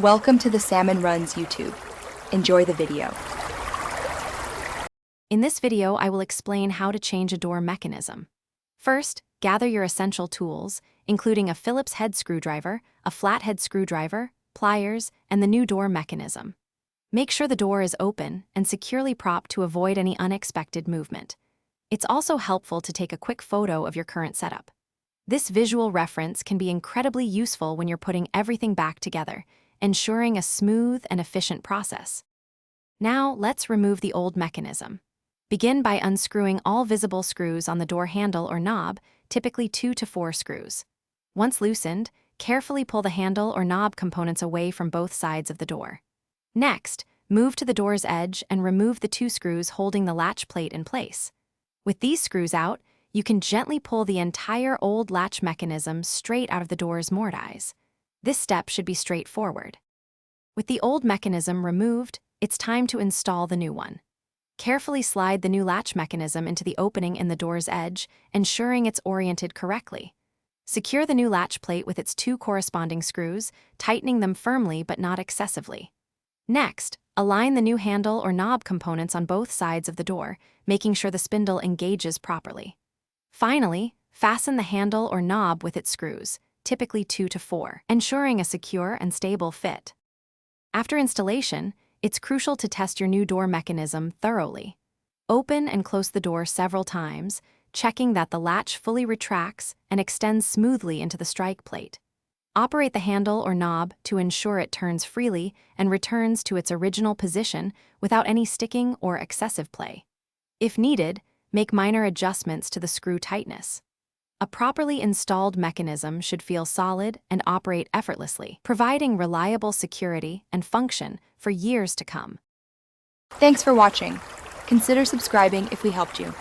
Welcome to the Salmon Runs YouTube. Enjoy the video. In this video, I will explain how to change a door mechanism. First, gather your essential tools, including a Phillips head screwdriver, a flathead screwdriver, pliers, and the new door mechanism. Make sure the door is open and securely propped to avoid any unexpected movement. It's also helpful to take a quick photo of your current setup. This visual reference can be incredibly useful when you're putting everything back together, ensuring a smooth and efficient process. Now, let's remove the old mechanism. Begin by unscrewing all visible screws on the door handle or knob, typically 2 to 4 screws. Once loosened, carefully pull the handle or knob components away from both sides of the door. Next, move to the door's edge and remove the 2 screws holding the latch plate in place. With these screws out, you can gently pull the entire old latch mechanism straight out of the door's mortise. This step should be straightforward. With the old mechanism removed, it's time to install the new one. Carefully slide the new latch mechanism into the opening in the door's edge, ensuring it's oriented correctly. Secure the new latch plate with its 2 corresponding screws, tightening them firmly but not excessively. Next, align the new handle or knob components on both sides of the door, making sure the spindle engages properly. Finally, fasten the handle or knob with its screws, typically 2 to 4, ensuring a secure and stable fit. After installation, it's crucial to test your new door mechanism thoroughly. Open and close the door several times, checking that the latch fully retracts and extends smoothly into the strike plate. Operate the handle or knob to ensure it turns freely and returns to its original position without any sticking or excessive play. If needed, make minor adjustments to the screw tightness. A properly installed mechanism should feel solid and operate effortlessly, providing reliable security and function for years to come. Thanks for watching. Consider subscribing if we helped you.